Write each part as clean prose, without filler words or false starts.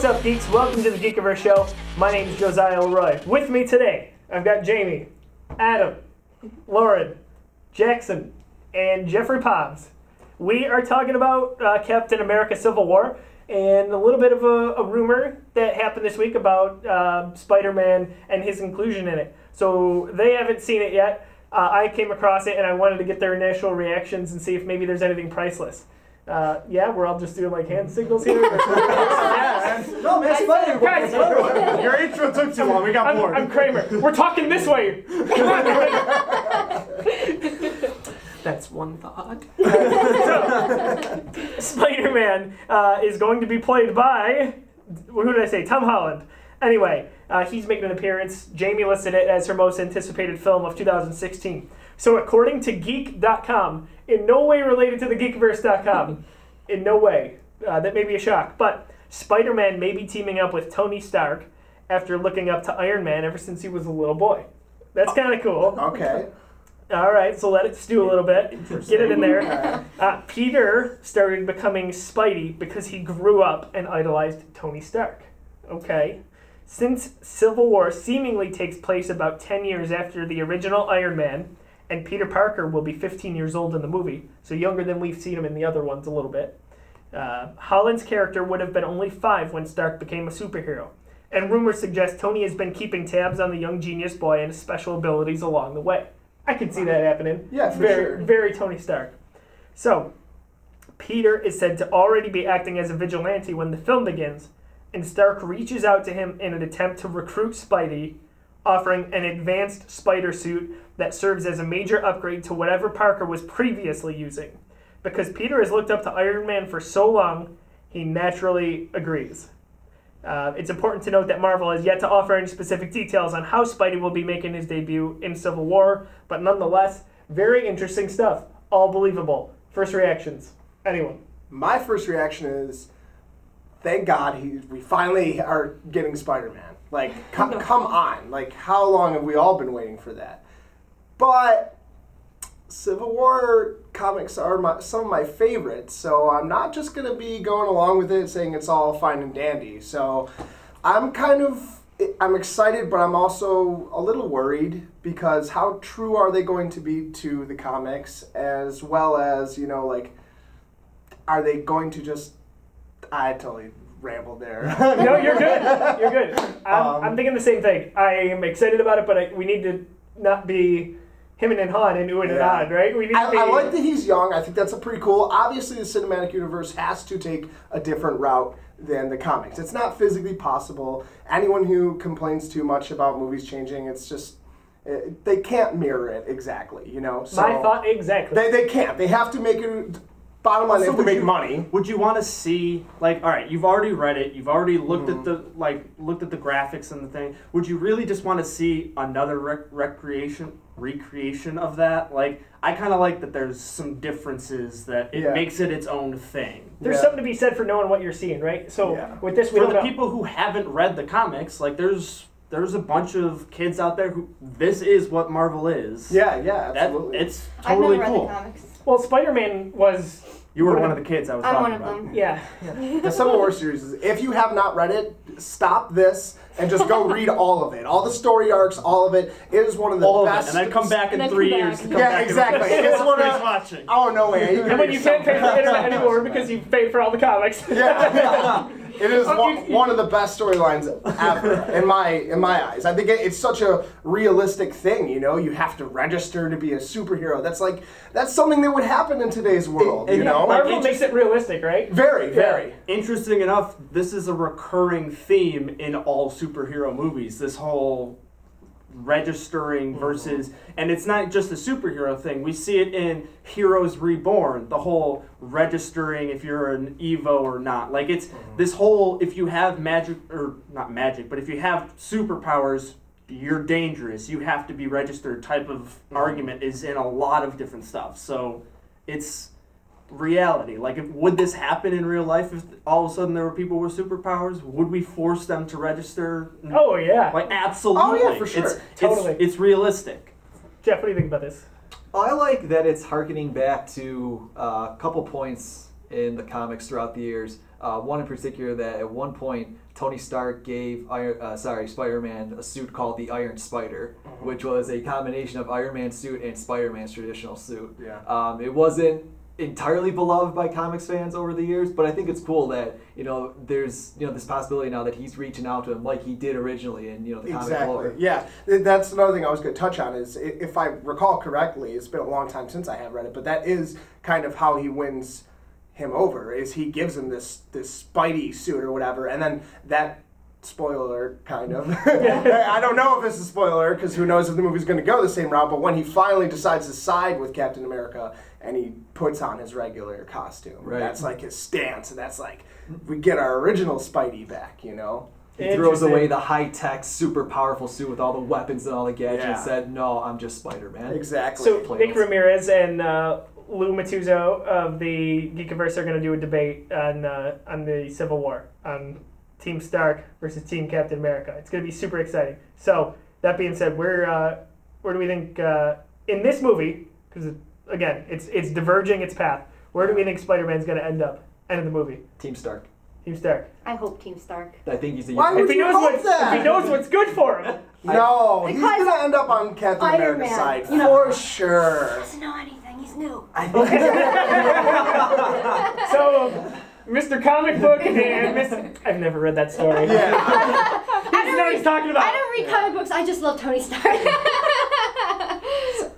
What's up, geeks? Welcome to the Geekiverse show. My name is Josiah Leroy. With me today, I've got Jamie, Adam, Lauren, Jackson, and Jeffrey Pobbs. We are talking about Captain America Civil War and a little bit of a rumor that happened this week about Spider-Man and his inclusion in it. So they haven't seen it yet. I came across it and I wanted to get their initial reactions and see if maybe there's anything priceless. Yeah, we're all just doing like hand signals here. No, man, Spider. Guys, Your intro took too long. We got bored. I'm Kramer. We're talking this way. That's one thought. So, Spider-Man is going to be played by, who did I say? Tom Holland. Anyway, he's making an appearance. Jamie listed it as her most anticipated film of 2016. So according to Geek.com, in no way related to the Geekiverse.com, in no way. That may be a shock. But Spider-Man may be teaming up with Tony Stark after looking up to Iron Man ever since he was a little boy. That's kind of cool. Okay. All right, so let it stew a little bit. Get it in there. Peter started becoming Spidey because he grew up and idolized Tony Stark. Okay. Since Civil War seemingly takes place about 10 years after the original Iron Man, and Peter Parker will be 15 years old in the movie, so younger than we've seen him in the other ones a little bit. Holland's character would have been only 5 when Stark became a superhero, and rumors suggest Tony has been keeping tabs on the young genius boy and his special abilities along the way. I could see that happening. Yeah, for sure. Very Tony Stark. So, Peter is said to already be acting as a vigilante when the film begins, and Stark reaches out to him in an attempt to recruit Spidey, offering an advanced spider suit that serves as a major upgrade to whatever Parker was previously using. Because Peter has looked up to Iron Man for so long, he naturally agrees. It's important to note that Marvel has yet to offer any specific details on how Spidey will be making his debut in Civil War, but nonetheless, very interesting stuff. All believable. First reactions. Anyone? My first reaction is, thank God we finally are getting Spider-Man. Like, come on. Like, how long have we all been waiting for that? But Civil War comics are some of my favorites, so I'm not just going to be going along with it saying it's all fine and dandy. So I'm excited, but I'm also a little worried because how true are they going to be to the comics, as well as, you know, like, are they going to just... I totally rambled there. No, you're good. You're good. I'm thinking the same thing. I am excited about it, but we need to not be him and Han and ooh and ah, right? We need to be... I like that he's young. I think that's pretty cool. Obviously, the cinematic universe has to take a different route than the comics. It's not physically possible. Anyone who complains too much about movies changing, it's just... they can't mirror it exactly, you know? So my thought, exactly. They can't. They have to make it... Bottom line, they have to make money. Would you want to see, like, all right, you've already read it, you've already looked at the graphics and the thing. Would you really just want to see another recreation of that? Like, I kind of like that there's some differences that it makes it its own thing. There's something to be said for knowing what you're seeing, right? So with this, we for don't the know. people who haven't read the comics, like, there's a bunch of kids out there who this is what Marvel is. Yeah, absolutely. It's totally I've never cool. read the comics. Well, Spider-Man was... You were one of the kids I was I'm talking one of about. them. Yeah. The Civil War series is, if you have not read it, stop this and just go read all of it. All the story arcs, all of it. It is one of the best. And then come back in 3 years to come back exactly. It's one of watching. Oh, no way. And when you can't pay for the internet anymore because you paid for all the comics. Yeah. It is one of the best storylines ever in my eyes. I think it's such a realistic thing. You know, you have to register to be a superhero. That's something that would happen in today's world. You know, Marvel makes it realistic, right? Very. Interesting enough, this is a recurring theme in all superhero movies. This whole registering versus, and it's not just a superhero thing. We see it in Heroes Reborn, the whole registering if you're an Evo or not. Like, it's this whole, if you have magic, or not magic, but if you have superpowers, you're dangerous, you have to be registered type of argument is in a lot of different stuff. So it's reality. Like, would this happen in real life if all of a sudden there were people with superpowers? Would we force them to register? Oh, yeah. Like, absolutely. Oh, yeah, for sure. Totally. It's realistic. Jeff, what do you think about this? I like that it's harkening back to a couple points in the comics throughout the years. One in particular that at one point Tony Stark gave Spider-Man a suit called the Iron Spider, which was a combination of Iron Man's suit and Spider-Man's traditional suit. Yeah. It wasn't entirely beloved by comics fans over the years, but I think it's cool that there's this possibility now that he's reaching out to him like he did originally in the comic lore. Yeah, that's another thing I was going to touch on is, if I recall correctly, it's been a long time since I have read it, but that is kind of how he wins him over, is he gives him this Spidey suit or whatever, and then that, spoiler kind of, I don't know if this is a spoiler because who knows if the movie's going to go the same route, but when he finally decides to side with Captain America and he puts on his regular costume, that's like his stance, and that's like, we get our original Spidey back, He throws away the high-tech, super powerful suit with all the weapons and all the gadgets and said, no, I'm just Spider-Man. Exactly. So Nick Ramirez and Lou Matuzzo of the Geekiverse are going to do a debate on the Civil War, on Team Stark versus Team Captain America. It's going to be super exciting. So, that being said, where do we think, in this movie, because again, it's diverging its path, where do we think Spider-Man's going to end up? End of the movie. Team Stark. Team Stark. I hope Team Stark. I think he's the Why would you hope that? If he knows what's good for him. No, he's Because going to end up on Captain Iron America's Man, side, you know. for sure. He doesn't know anything. He's new. So, Mr. Comic Book and Mr. I've never read that story. Yeah. He doesn't know what he's talking about. I don't read comic books. I just love Tony Stark.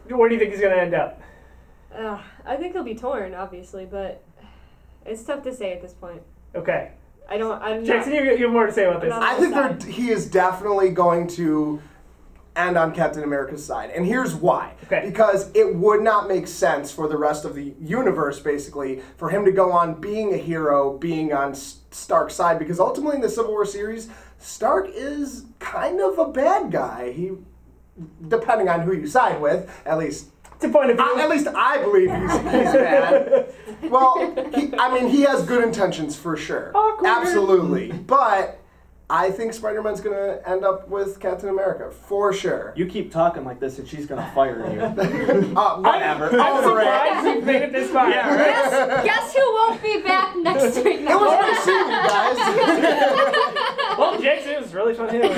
Where do you think he's going to end up? I think he'll be torn, obviously, but it's tough to say at this point. Okay. I'm Jackson, not, you have more to say about this. not- I think he is definitely going to end on Captain America's side. And here's why. Okay. Because it would not make sense for the rest of the universe, basically, for him to go on being a hero, being on Stark's side. Because ultimately in the Civil War series, Stark is kind of a bad guy. He, depending on who you side with, at least... It's a point of view. At least I believe he's bad. Well, he has good intentions for sure. Awkward. Absolutely. But I think Spider-Man's going to end up with Captain America, for sure. You keep talking like this and she's going to fire you. Whatever. I'm surprised we've made it this far. Yeah, right? Guess who won't be back next week? It was good to see you guys. Well, Jackson, it was really fun hearing.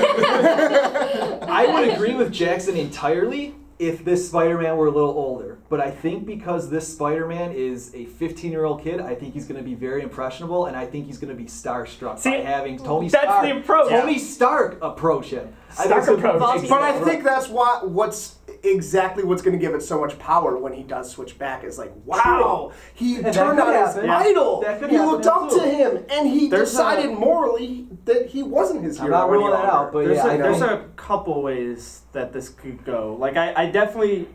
I would agree with Jackson entirely if this Spider-Man were a little older. But I think because this Spider-Man is a 15-year-old kid, I think he's going to be very impressionable, and I think he's going to be starstruck by having Tony Stark. That's the approach. Tony Stark approach him. Stark approach. But I think that's what's going to give it so much power when he does switch back. Is like, wow, he And turned that could on his happen. idol. That could He happen looked up to absolutely. him, and he There's decided morally that he wasn't his hero. I'm not ruling any that out, longer. but There's, yeah, I know. there's a couple ways that this could go. Like, I definitely...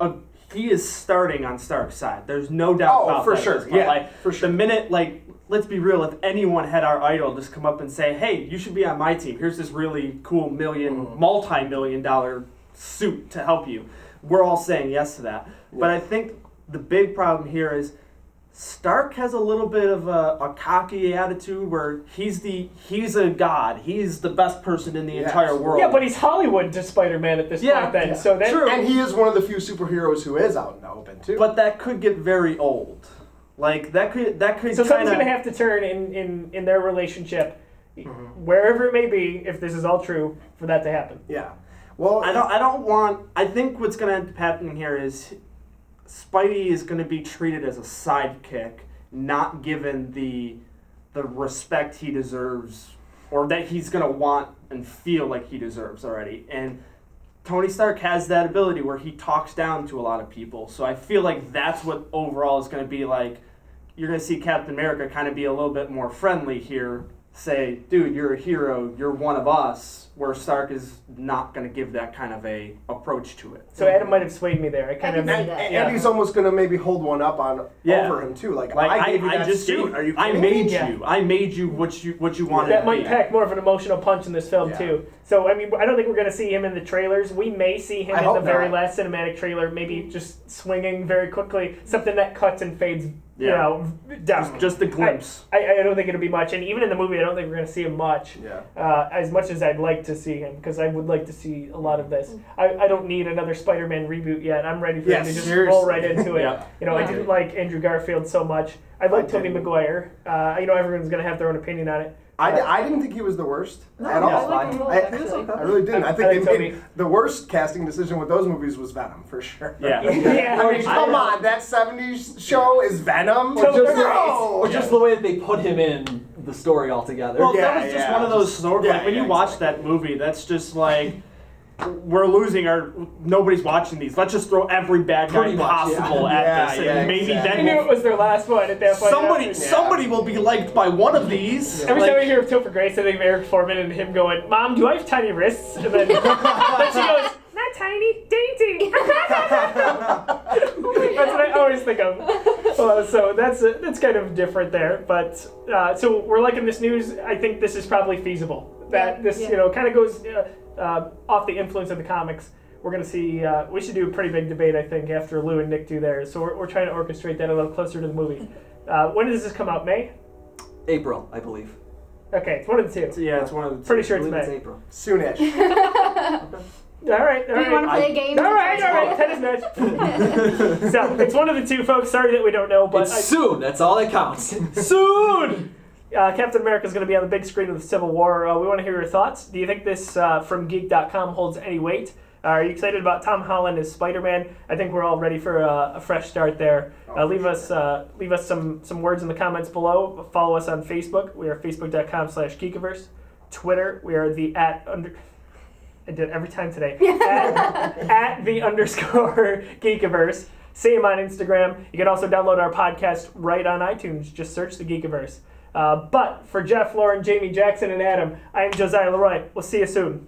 he is starting on Stark's side. There's no doubt about for that. sure. At this point. Yeah, Like, for sure. The minute, like, let's be real, if anyone had our idol just come up and say, hey, you should be on my team. Here's this really cool multi-million-dollar suit to help you. We're all saying yes to that. But I think the big problem here is Stark has a little bit of a cocky attitude where he's a god. He's the best person in the entire world. Yeah, but he's Hollywood to Spider-Man at this point then. Yeah. So then, True. And he is one of the few superheroes who is out in the open too. But that could get very old. Like that could So something's going to have to turn in their relationship, wherever it may be, if this is all true, for that to happen. yeah. Well, I think what's going to end up happening here is Spidey is going to be treated as a sidekick, not given the respect he deserves, or that he's going to want and feel like he deserves already. And Tony Stark has that ability where he talks down to a lot of people. So I feel like that's what overall is going to be like. You're going to see Captain America kind of be a little bit more friendly here. Say, dude, you're a hero. You're one of us. Where Stark is not going to give that kind of a approach to it. So Adam might have swayed me there. I kind of can see that. and he's almost going to maybe hold one up on over him too. Like I gave you that suit. Are you I kidding made me? you. I made you what you wanted. that to might be. pack more of an emotional punch in this film Yeah. too. So I mean, I don't think we're going to see him in the trailers. We may see him I in the hope very not. last cinematic trailer, maybe just swinging very quickly, something that cuts and fades, down. Just a glimpse. I don't think it'll be much, and even in the movie, I don't think we're going to see him much. Yeah. As much as I'd like to see him, because I would like to see a lot of this. I don't need another Spider-Man reboot yet. I'm ready for him to just roll right into it. Yeah. I didn't like Andrew Garfield so much. I like Tobey Maguire. I know everyone's going to have their own opinion on it, I didn't think he was the worst at yeah, all. I like them both, actually. I really didn't. I think I they think made the worst casting decision with those movies was Venom, for sure. Yeah. Yeah. I mean, come on, that 70s show is Venom? Or just, No! or just the way that they put him in the story altogether. Well, Yeah, that was just yeah. one of those stories. Yeah, Like when yeah, you watch that movie, that's just like we're losing our. Nobody's watching these. Let's just throw every bad guy Pretty much, possible yeah. at Yeah, this, yeah, and maybe exactly. I then knew we'll, it was their last one at that point. somebody will be liked by one of these. Every Like, time I hear of Topher Grace, I think of Eric Foreman and him going, "Mom, do I have tiny wrists?" And then, then she goes, "Not tiny, dainty." That's what I always think of. So that's kind of different there. But so we're liking this news. I think this is probably feasible. That this kind of goes off the influence of the comics. We're gonna see. We should do a pretty big debate, I think, after Lou and Nick do theirs. So we're trying to orchestrate that a little closer to the movie. When does this come out? May? April, I believe. Okay, it's one of the two. yeah, it's one of the. Pretty sure I it's believe May. it's April. Soonish. All right. Do you want to play a game? All right. Tennis match. So it's one of the two, folks. Sorry that we don't know, but It's soon. That's all that counts. soon. Captain America is going to be on the big screen of the Civil War. We want to hear your thoughts. Do you think this from Geek.com holds any weight? Are you excited about Tom Holland as Spider-Man? I think we're all ready for a fresh start there. Leave us some words in the comments below. Follow us on Facebook. We are facebook.com/Geekiverse. Twitter, we are I did it every time today. at the _ Geekiverse. Same on Instagram. You can also download our podcast right on iTunes. Just search the Geekiverse. But for Jeff, Lauren, Jamie, Jackson, and Adam, I am Josiah Leroy. We'll see you soon.